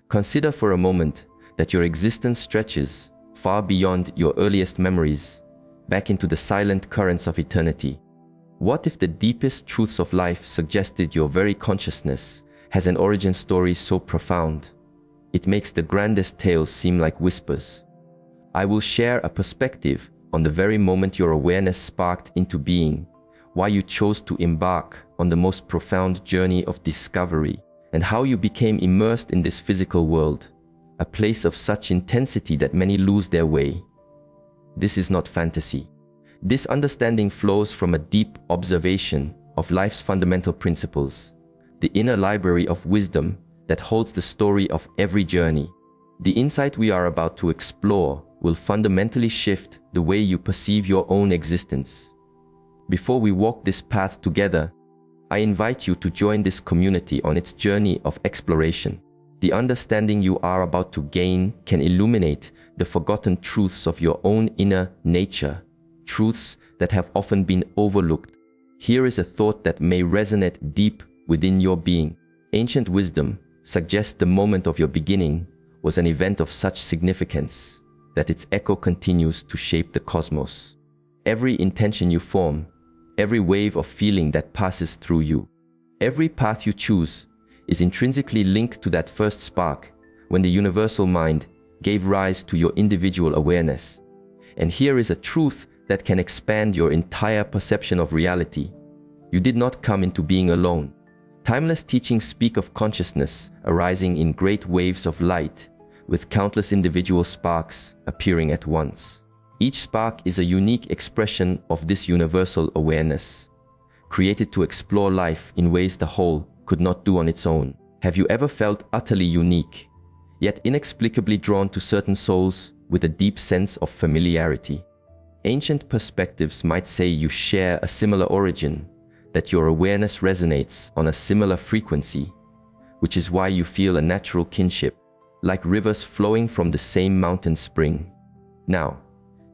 Consider for a moment that your existence stretches far beyond your earliest memories, back into the silent currents of eternity. What if the deepest truths of life suggested your very consciousness has an origin story so profound? It makes the grandest tales seem like whispers. I will share a perspective on the very moment your awareness sparked into being, why you chose to embark on the most profound journey of discovery, and how you became immersed in this physical world, a place of such intensity that many lose their way. This is not fantasy. This understanding flows from a deep observation of life's fundamental principles, the inner library of wisdom that holds the story of every journey. The insight we are about to explore will fundamentally shift the way you perceive your own existence. Before we walk this path together, I invite you to join this community on its journey of exploration. The understanding you are about to gain can illuminate the forgotten truths of your own inner nature, truths that have often been overlooked. Here is a thought that may resonate deep within your being. Ancient wisdom suggests the moment of your beginning was an event of such significance that its echo continues to shape the cosmos. Every intention you form, every wave of feeling that passes through you, every path you choose is intrinsically linked to that first spark when the universal mind gave rise to your individual awareness. And here is a truth that can expand your entire perception of reality. You did not come into being alone. Timeless teachings speak of consciousness arising in great waves of light, with countless individual sparks appearing at once. Each spark is a unique expression of this universal awareness, created to explore life in ways the whole could not do on its own. Have you ever felt utterly unique, yet inexplicably drawn to certain souls with a deep sense of familiarity? Ancient perspectives might say you share a similar origin, that your awareness resonates on a similar frequency, which is why you feel a natural kinship, like rivers flowing from the same mountain spring. Now,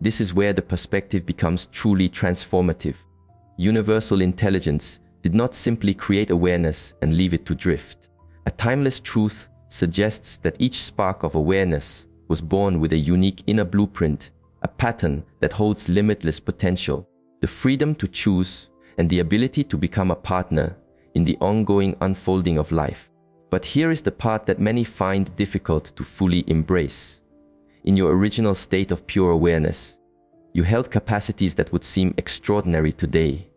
this is where the perspective becomes truly transformative. Universal intelligence did not simply create awareness and leave it to drift. A timeless truth suggests that each spark of awareness was born with a unique inner blueprint, a pattern that holds limitless potential, the freedom to choose, and the ability to become a partner in the ongoing unfolding of life. But here is the part that many find difficult to fully embrace. In your original state of pure awareness, you held capacities that would seem extraordinary today.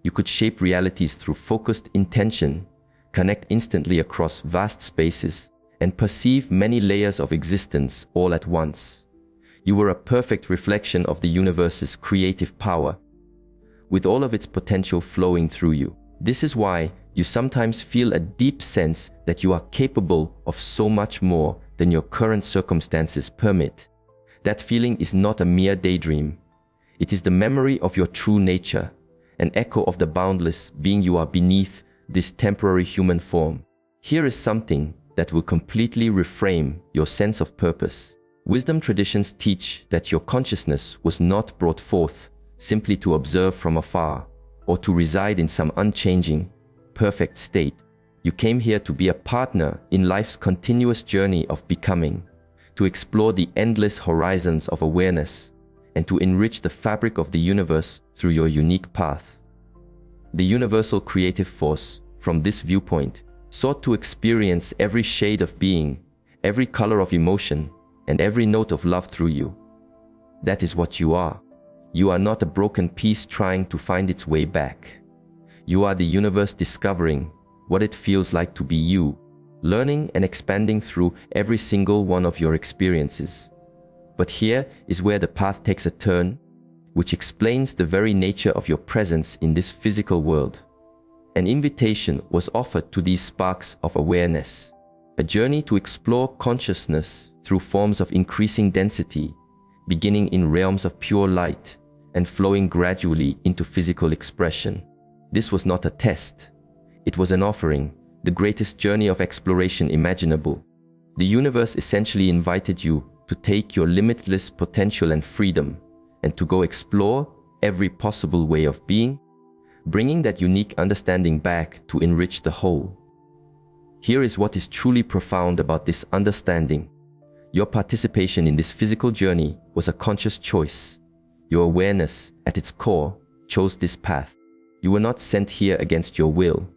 You could shape realities through focused intention, connect instantly across vast spaces, and perceive many layers of existence all at once. You were a perfect reflection of the universe's creative power, with all of its potential flowing through you. This is why you sometimes feel a deep sense that you are capable of so much more than your current circumstances permit. That feeling is not a mere daydream. It is the memory of your true nature, an echo of the boundless being you are beneath this temporary human form. Here is something that will completely reframe your sense of purpose. Wisdom traditions teach that your consciousness was not brought forth simply to observe from afar or to reside in some unchanging, perfect state. You came here to be a partner in life's continuous journey of becoming, to explore the endless horizons of awareness, and to enrich the fabric of the universe through your unique path. The universal creative force, from this viewpoint, sought to experience every shade of being, every color of emotion, and every note of love through you. That is what you are. You are not a broken piece trying to find its way back. You are the universe discovering what it feels like to be you, learning and expanding through every single one of your experiences. But here is where the path takes a turn, which explains the very nature of your presence in this physical world. An invitation was offered to these sparks of awareness, a journey to explore consciousness through forms of increasing density, beginning in realms of pure light and flowing gradually into physical expression. This was not a test. It was an offering, the greatest journey of exploration imaginable. The universe essentially invited you to take your limitless potential and freedom and to go explore every possible way of being, bringing that unique understanding back to enrich the whole. Here is what is truly profound about this understanding. Your participation in this physical journey was a conscious choice. Your awareness, at its core, chose this path. You were not sent here against your will.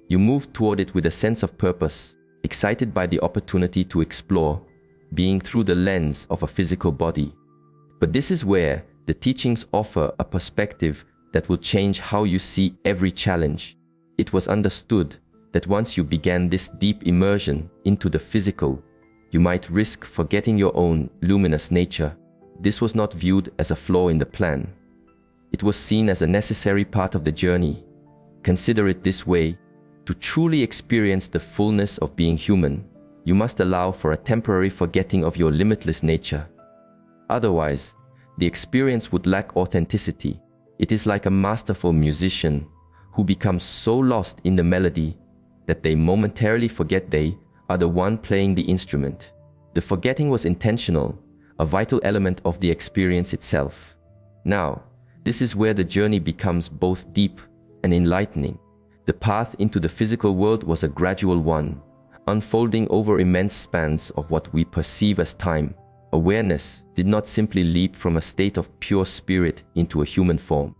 You moved toward it with a sense of purpose, excited by the opportunity to explore, being through the lens of a physical body. But this is where the teachings offer a perspective that will change how you see every challenge. It was understood that once you began this deep immersion into the physical, you might risk forgetting your own luminous nature. This was not viewed as a flaw in the plan. It was seen as a necessary part of the journey. Consider it this way: to truly experience the fullness of being human, you must allow for a temporary forgetting of your limitless nature. Otherwise, the experience would lack authenticity. It is like a masterful musician who becomes so lost in the melody that they momentarily forget they are the one playing the instrument. The forgetting was intentional, a vital element of the experience itself. Now, this is where the journey becomes both deep and enlightening. The path into the physical world was a gradual one, unfolding over immense spans of what we perceive as time. Awareness did not simply leap from a state of pure spirit into a human form.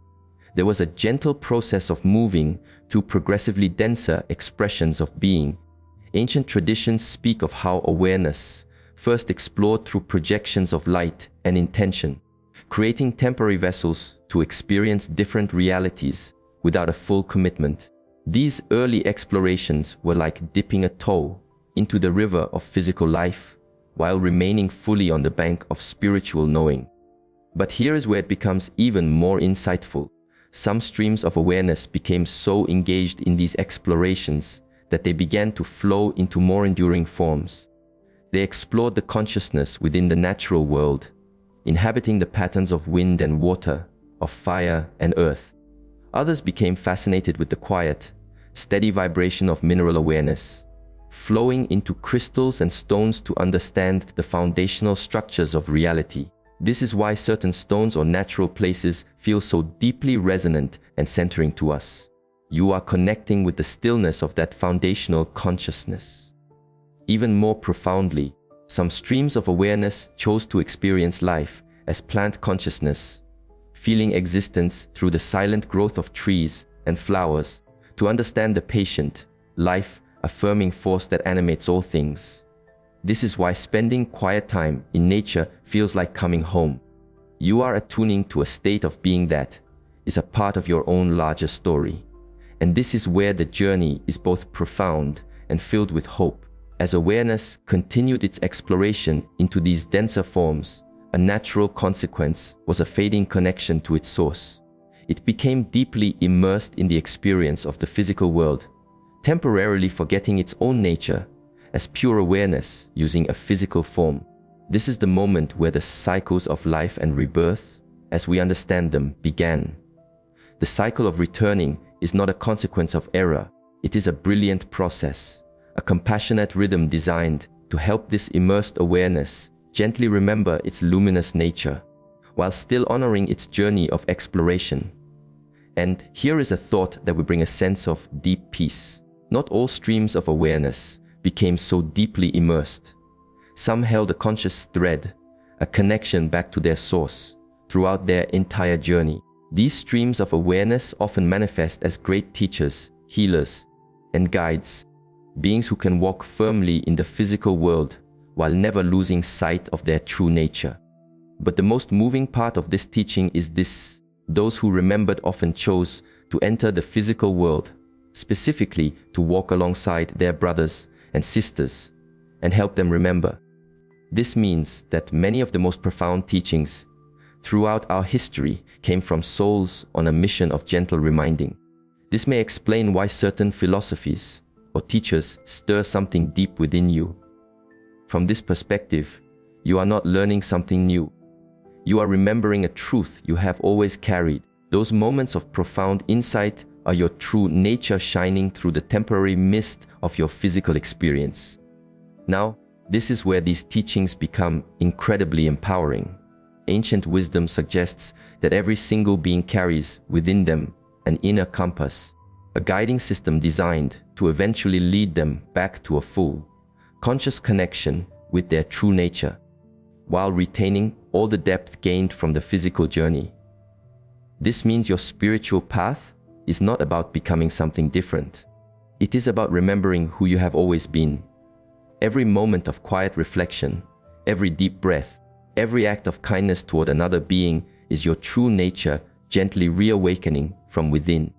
There was a gentle process of moving through progressively denser expressions of being. Ancient traditions speak of how awareness first explored through projections of light and intention, creating temporary vessels to experience different realities without a full commitment. These early explorations were like dipping a toe into the river of physical life while remaining fully on the bank of spiritual knowing. But here is where it becomes even more insightful. Some streams of awareness became so engaged in these explorations that they began to flow into more enduring forms. They explored the consciousness within the natural world, inhabiting the patterns of wind and water, of fire and earth. Others became fascinated with the quiet, steady vibration of mineral awareness, flowing into crystals and stones to understand the foundational structures of reality. This is why certain stones or natural places feel so deeply resonant and centering to us. You are connecting with the stillness of that foundational consciousness. Even more profoundly, some streams of awareness chose to experience life as plant consciousness, feeling existence through the silent growth of trees and flowers, to understand the patient, life-affirming force that animates all things. This is why spending quiet time in nature feels like coming home. You are attuning to a state of being that is a part of your own larger story. And this is where the journey is both profound and filled with hope. As awareness continued its exploration into these denser forms, a natural consequence was a fading connection to its source. It became deeply immersed in the experience of the physical world, temporarily forgetting its own nature as pure awareness using a physical form. This is the moment where the cycles of life and rebirth, as we understand them, began. The cycle of returning is not a consequence of error. It is a brilliant process, a compassionate rhythm designed to help this immersed awareness gently remember its luminous nature, while still honoring its journey of exploration. And here is a thought that will bring a sense of deep peace. Not all streams of awareness became so deeply immersed. Some held a conscious thread, a connection back to their source, throughout their entire journey. These streams of awareness often manifest as great teachers, healers, and guides, beings who can walk firmly in the physical world while never losing sight of their true nature. But the most moving part of this teaching is this: those who remembered often chose to enter the physical world, specifically to walk alongside their brothers and sisters and help them remember. This means that many of the most profound teachings throughout our history came from souls on a mission of gentle reminding. This may explain why certain philosophies or teachers stir something deep within you. From this perspective, you are not learning something new. You are remembering a truth you have always carried. Those moments of profound insight are your true nature shining through the temporary mist of your physical experience. Now, this is where these teachings become incredibly empowering. Ancient wisdom suggests that every single being carries within them an inner compass, a guiding system designed to eventually lead them back to a full, conscious connection with their true nature, while retaining all the depth gained from the physical journey. This means your spiritual path is not about becoming something different. It is about remembering who you have always been. Every moment of quiet reflection, every deep breath, every act of kindness toward another being is your true nature gently reawakening from within.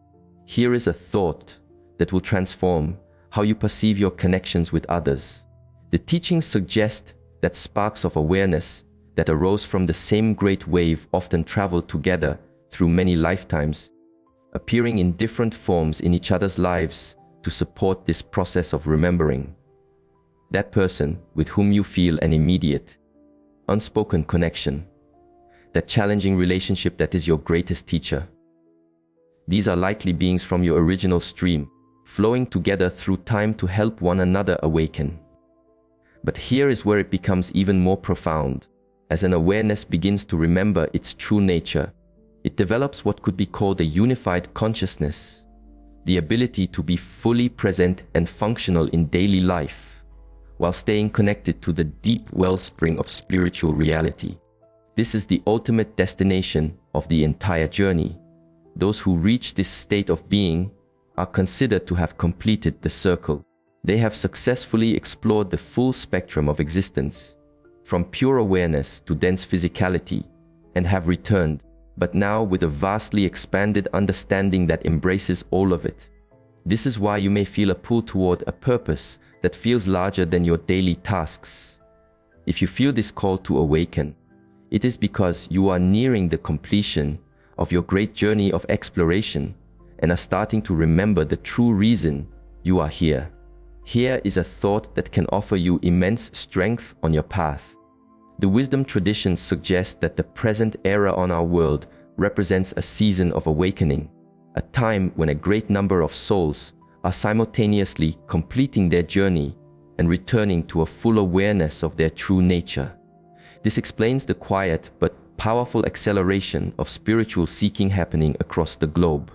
Here is a thought that will transform how you perceive your connections with others. The teachings suggest that sparks of awareness that arose from the same great wave often travel together through many lifetimes, appearing in different forms in each other's lives to support this process of remembering. That person with whom you feel an immediate, unspoken connection, that challenging relationship that is your greatest teacher. These are likely beings from your original stream, flowing together through time to help one another awaken. But here is where it becomes even more profound. As an awareness begins to remember its true nature, it develops what could be called a unified consciousness, the ability to be fully present and functional in daily life, while staying connected to the deep wellspring of spiritual reality. This is the ultimate destination of the entire journey. Those who reach this state of being are considered to have completed the circle. They have successfully explored the full spectrum of existence, from pure awareness to dense physicality, and have returned, but now with a vastly expanded understanding that embraces all of it. This is why you may feel a pull toward a purpose that feels larger than your daily tasks. If you feel this call to awaken, it is because you are nearing the completion of your great journey of exploration and are starting to remember the true reason you are here. Here is a thought that can offer you immense strength on your path. The wisdom traditions suggest that the present era on our world represents a season of awakening, a time when a great number of souls are simultaneously completing their journey and returning to a full awareness of their true nature. This explains the quiet but powerful acceleration of spiritual seeking happening across the globe.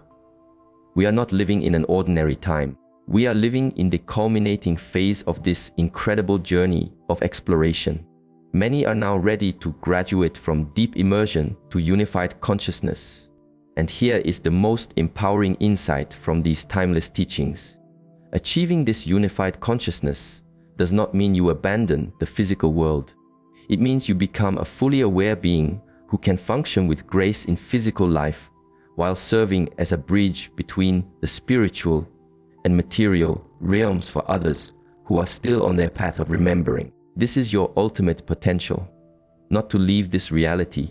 We are not living in an ordinary time. We are living in the culminating phase of this incredible journey of exploration. Many are now ready to graduate from deep immersion to unified consciousness. And here is the most empowering insight from these timeless teachings. Achieving this unified consciousness does not mean you abandon the physical world. It means you become a fully aware being who can function with grace in physical life while serving as a bridge between the spiritual and material realms for others who are still on their path of remembering. This is your ultimate potential, not to leave this reality,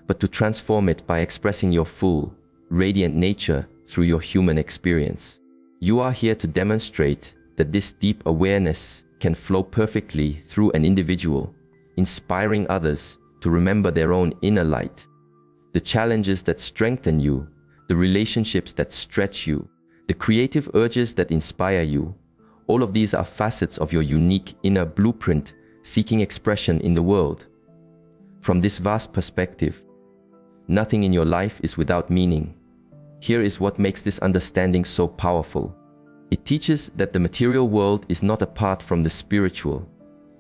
but to transform it by expressing your full, radiant nature through your human experience. You are here to demonstrate that this deep awareness can flow perfectly through an individual, inspiring others to remember their own inner light. The challenges that strengthen you, the relationships that stretch you, the creative urges that inspire you, all of these are facets of your unique inner blueprint seeking expression in the world. From this vast perspective, nothing in your life is without meaning. Here is what makes this understanding so powerful. It teaches that the material world is not apart from the spiritual.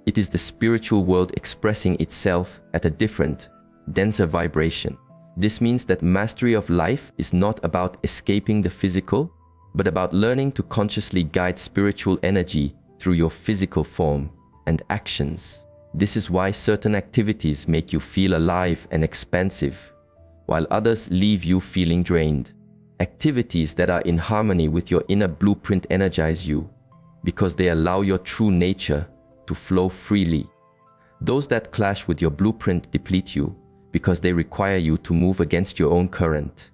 It is the spiritual world expressing itself at a different, denser vibration. This means that mastery of life is not about escaping the physical, but about learning to consciously guide spiritual energy through your physical form and actions. This is why certain activities make you feel alive and expansive, while others leave you feeling drained. Activities that are in harmony with your inner blueprint energize you, because they allow your true nature to flow freely. Those that clash with your blueprint deplete you, because they require you to move against your own current.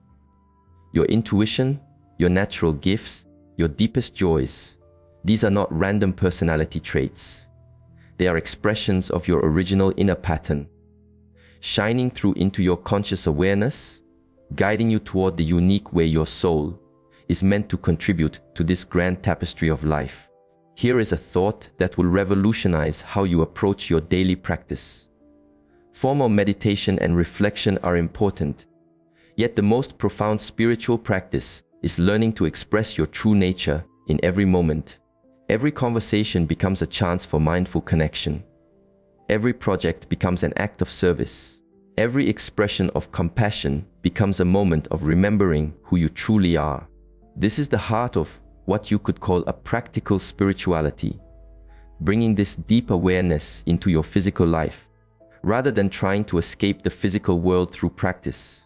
Your intuition, your natural gifts, your deepest joys, these are not random personality traits. They are expressions of your original inner pattern, shining through into your conscious awareness, guiding you toward the unique way your soul is meant to contribute to this grand tapestry of life. Here is a thought that will revolutionize how you approach your daily practice. Formal meditation and reflection are important, yet the most profound spiritual practice is learning to express your true nature in every moment. Every conversation becomes a chance for mindful connection. Every project becomes an act of service. Every expression of compassion becomes a moment of remembering who you truly are. This is the heart of what you could call a practical spirituality, bringing this deep awareness into your physical life, rather than trying to escape the physical world through practice.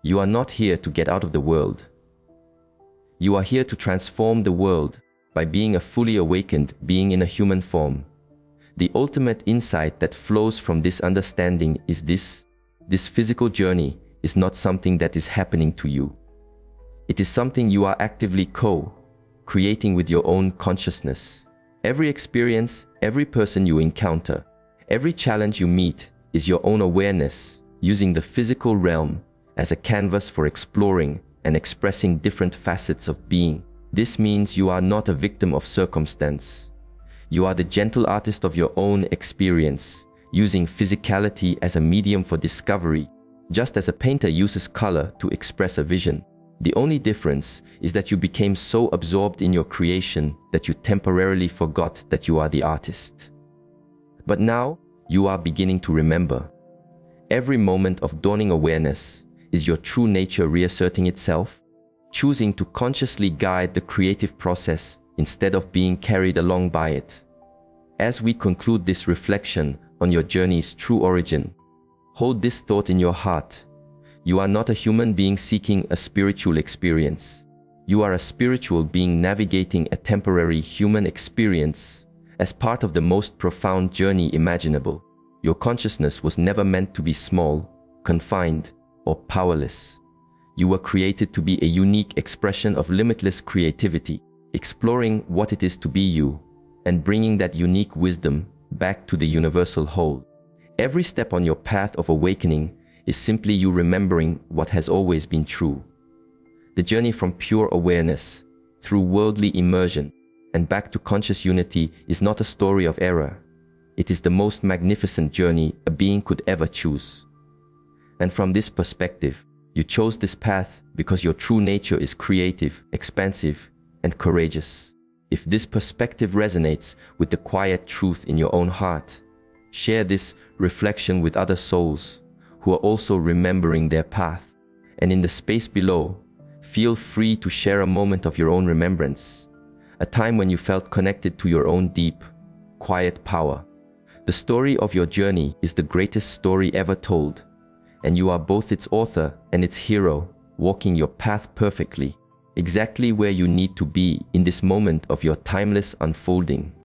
You are not here to get out of the world. You are here to transform the world by being a fully awakened being in a human form. The ultimate insight that flows from this understanding is this physical journey is not something that is happening to you. It is something you are actively co-creating with your own consciousness. Every experience, every person you encounter, every challenge you meet is your own awareness, using the physical realm as a canvas for exploring and expressing different facets of being. This means you are not a victim of circumstance. You are the gentle artist of your own experience, using physicality as a medium for discovery, just as a painter uses color to express a vision. The only difference is that you became so absorbed in your creation that you temporarily forgot that you are the artist. But now, you are beginning to remember. Every moment of dawning awareness is your true nature reasserting itself, choosing to consciously guide the creative process instead of being carried along by it. As we conclude this reflection on your journey's true origin, hold this thought in your heart. You are not a human being seeking a spiritual experience. You are a spiritual being navigating a temporary human experience as part of the most profound journey imaginable. Your consciousness was never meant to be small, confined, or powerless. You were created to be a unique expression of limitless creativity, exploring what it is to be you, and bringing that unique wisdom back to the universal whole. Every step on your path of awakening is simply you remembering what has always been true. The journey from pure awareness, through worldly immersion, and back to conscious unity is not a story of error. It is the most magnificent journey a being could ever choose. And from this perspective, you chose this path because your true nature is creative, expansive, and courageous. If this perspective resonates with the quiet truth in your own heart, share this reflection with other souls who are also remembering their path. And in the space below, feel free to share a moment of your own remembrance, a time when you felt connected to your own deep, quiet power. The story of your journey is the greatest story ever told, and you are both its author and its hero, walking your path perfectly, exactly where you need to be in this moment of your timeless unfolding.